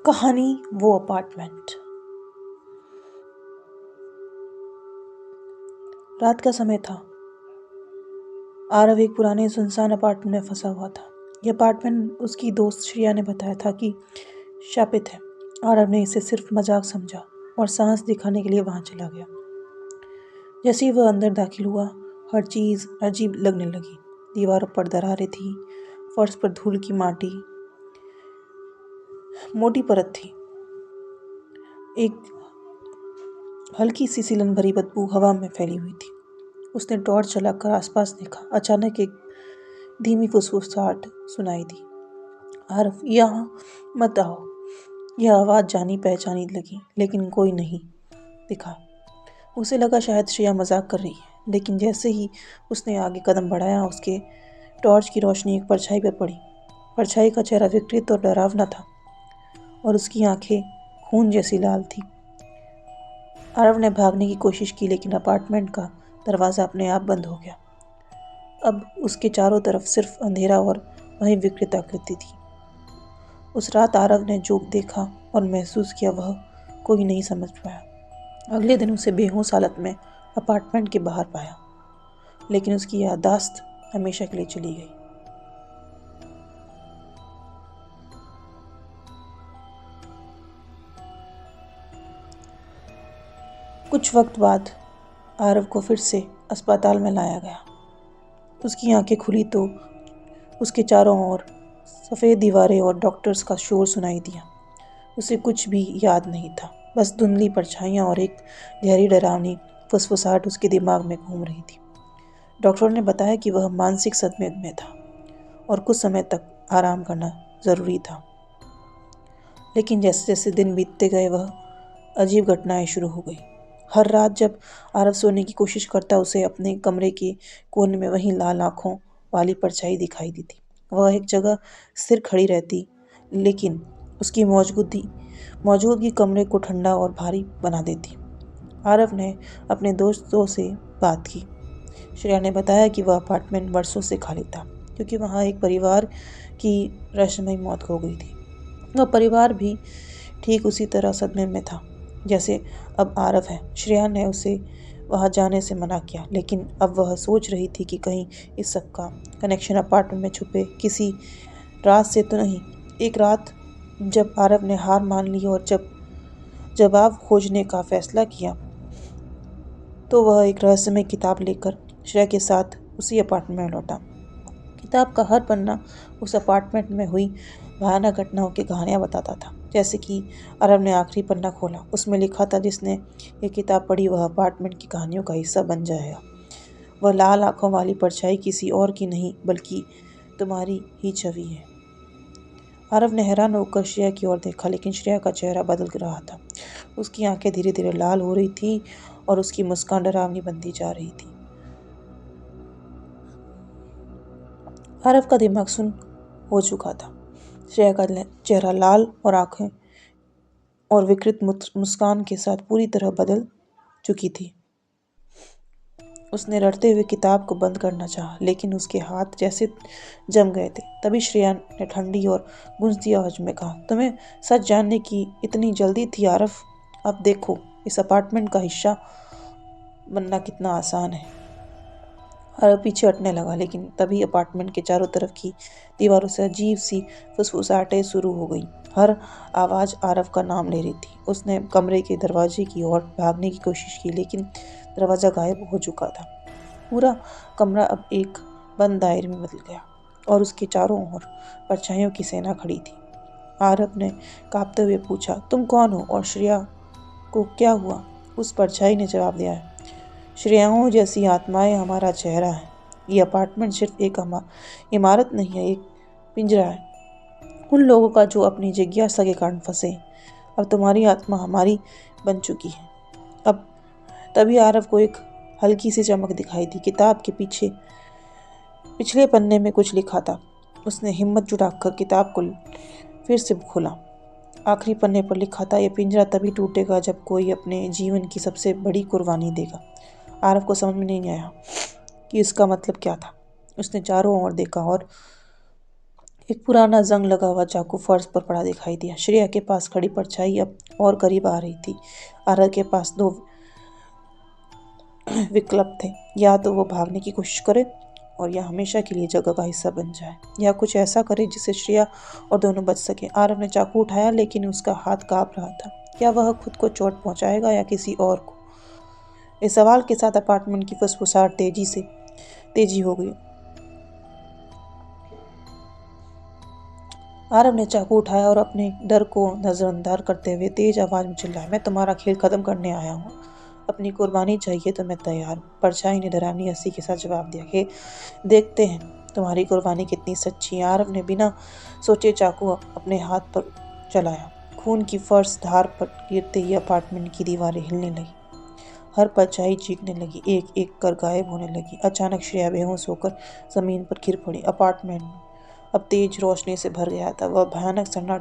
कहानी वो अपार्टमेंट। रात का समय था। आरव एक पुराने सुनसान अपार्टमेंट में फंसा हुआ था। यह अपार्टमेंट उसकी दोस्त श्रेया ने बताया था कि शापित है। आरव ने इसे सिर्फ मजाक समझा और साहस दिखाने के लिए वहां चला गया। जैसे ही वह अंदर दाखिल हुआ, हर चीज अजीब लगने लगी। दीवारों पर दरारें थी, फर्श पर धूल की मोटी परत थी। एक हल्की सी सीलन भरी बदबू हवा में फैली हुई थी। उसने टॉर्च चलाकर आसपास देखा। अचानक एक धीमी फुसफुसाहट सुनाई दी। आरव, यहाँ मत आओ। यह आवाज़ जानी पहचानी लगी, लेकिन कोई नहीं दिखा। उसे लगा शायद श्रेया मजाक कर रही है, लेकिन जैसे ही उसने आगे कदम बढ़ाया, उसके टॉर्च की रोशनी एक परछाई पर पड़ी। परछाई का चेहरा विकृत और डरावना था और उसकी आंखें खून जैसी लाल थी। आरव ने भागने की कोशिश की, लेकिन अपार्टमेंट का दरवाज़ा अपने आप बंद हो गया। अब उसके चारों तरफ सिर्फ अंधेरा और वही विकृत आकृति थी। उस रात आरव ने जो देखा और महसूस किया, वह कोई नहीं समझ पाया। अगले दिन उसे बेहोश हालत में अपार्टमेंट के बाहर पाया, लेकिन उसकी याददाश्त हमेशा के लिए चली गई। कुछ वक्त बाद आरव को फिर से अस्पताल में लाया गया। उसकी आंखें खुली तो उसके चारों ओर सफ़ेद दीवारें और डॉक्टर्स का शोर सुनाई दिया। उसे कुछ भी याद नहीं था, बस धुंधली परछाइयाँ और एक गहरी डरावनी फुसफुसाहट उसके दिमाग में घूम रही थी। डॉक्टर ने बताया कि वह मानसिक सदमे में था और कुछ समय तक आराम करना ज़रूरी था। लेकिन जैसे जैसे दिन बीतते गए, वह अजीब घटनाएं शुरू हो गई। हर रात जब आरव सोने की कोशिश करता, उसे अपने कमरे के कोने में वही लाल आंखों वाली परछाई दिखाई देती। वह एक जगह स्थिर खड़ी रहती, लेकिन उसकी मौजूदगी कमरे को ठंडा और भारी बना देती। आरव ने अपने दोस्तों से बात की। श्रेया ने बताया कि वह अपार्टमेंट वर्षों से खाली था, क्योंकि वहाँ एक परिवार की रहस्यमयी मौत हो गई थी। वह परिवार भी ठीक उसी तरह सदमे में था जैसे अब आरव है। श्रेया ने उसे वहां जाने से मना किया, लेकिन अब वह सोच रही थी कि कहीं इस सब का कनेक्शन अपार्टमेंट में छुपे किसी रात से तो नहीं। एक रात जब आरव ने हार मान ली और जब जवाब खोजने का फैसला किया, तो वह एक रहस्यमय किताब लेकर श्रेया के साथ उसी अपार्टमेंट में लौटा। किताब का हर पन्ना उस अपार्टमेंट में हुई भयानक घटनाओं की कहानियां बताता था। जैसे कि आरव ने आखिरी पन्ना खोला, उसमें लिखा था, जिसने ये किताब पढ़ी वह अपार्टमेंट की कहानियों का हिस्सा बन जाएगा। वह लाल आंखों वाली परछाई किसी और की नहीं, बल्कि तुम्हारी ही छवि है। आरव ने हैरान होकर श्रेया की ओर देखा, लेकिन श्रेया का चेहरा बदल रहा था। उसकी आंखें धीरे धीरे लाल हो रही थी और उसकी मुस्कान डरावनी बनती जा रही थी। आरव का दिमाग सुन्न हो चुका था। श्रेया का चेहरा लाल और आंखें और विकृत मुस्कान के साथ पूरी तरह बदल चुकी थी। उसने रटते हुए किताब को बंद करना चाहा, लेकिन उसके हाथ जैसे जम गए थे। तभी श्रेया ने ठंडी और गूंजती आवाज में कहा, तुम्हें सच जानने की इतनी जल्दी थी आरव? अब देखो, इस अपार्टमेंट का हिस्सा बनना कितना आसान है। आरव पीछे हटने लगा, लेकिन तभी अपार्टमेंट के चारों तरफ की दीवारों से अजीब सी फुसफुसाहटें शुरू हो गई। हर आवाज़ आरव का नाम ले रही थी। उसने कमरे के दरवाजे की ओर भागने की कोशिश की, लेकिन दरवाज़ा गायब हो चुका था। पूरा कमरा अब एक बंद दायरे में बदल गया और उसके चारों ओर परछाइयों की सेना खड़ी थी। आरव ने कांपते हुए पूछा, तुम कौन हो और श्रेया को क्या हुआ? उस परछाई ने जवाब दिया, श्रेयाओं जैसी आत्माएं हमारा चेहरा है। ये अपार्टमेंट सिर्फ एक इमारत नहीं है, एक पिंजरा है उन लोगों का जो अपनी जिज्ञासा के कारण फंसे। अब तुम्हारी आत्मा हमारी बन चुकी है। अब तभी आरव को एक हल्की सी चमक दिखाई दी। किताब के पिछले पन्ने में कुछ लिखा था। उसने हिम्मत जुटाकर किताब को फिर से खोला। आखिरी पन्ने पर लिखा था, यह पिंजरा तभी टूटेगा जब कोई अपने जीवन की सबसे बड़ी कुर्बानी देगा। आरव को समझ में नहीं आया कि इसका मतलब क्या था। उसने चारों ओर देखा और एक पुराना जंग लगा हुआ चाकू फर्श पर पड़ा दिखाई दिया। श्रेया के पास खड़ी परछाई अब और करीब आ रही थी। आरव के पास दो विकल्प थे, या तो वो भागने की कोशिश करे और या हमेशा के लिए जगह का हिस्सा बन जाए, या कुछ ऐसा करे जिससे श्रेया और दोनों बच सके। आरव ने चाकू उठाया, लेकिन उसका हाथ कांप रहा था। क्या वह खुद को चोट पहुंचाएगा या किसी और को? इस सवाल के साथ अपार्टमेंट की फुसफुसाहट तेजी हो गई। आरव ने चाकू उठाया और अपने डर को नजरअंदाज करते हुए तेज आवाज में चिल्लाया, मैं तुम्हारा खेल खत्म करने आया हूँ। अपनी कुर्बानी चाहिए तो मैं तैयार हूँ। परछाई ने डरावनी हंसी के साथ जवाब दिया कि देखते हैं तुम्हारी कुर्बानी कितनी सच्ची है। आरव ने बिना सोचे चाकू अपने हाथ पर चलाया। खून की फर्श धार पर गिरते ही अपार्टमेंट की दीवारें हिलने लगी। हर परछाई चीखने लगी, एक एक कर गायब होने लगी। अचानक श्रेया बेहोश होकर जमीन पर गिर पड़ी। अपार्टमेंट अब तेज रोशनी से भर गया था। वह भयानक सन्नाटा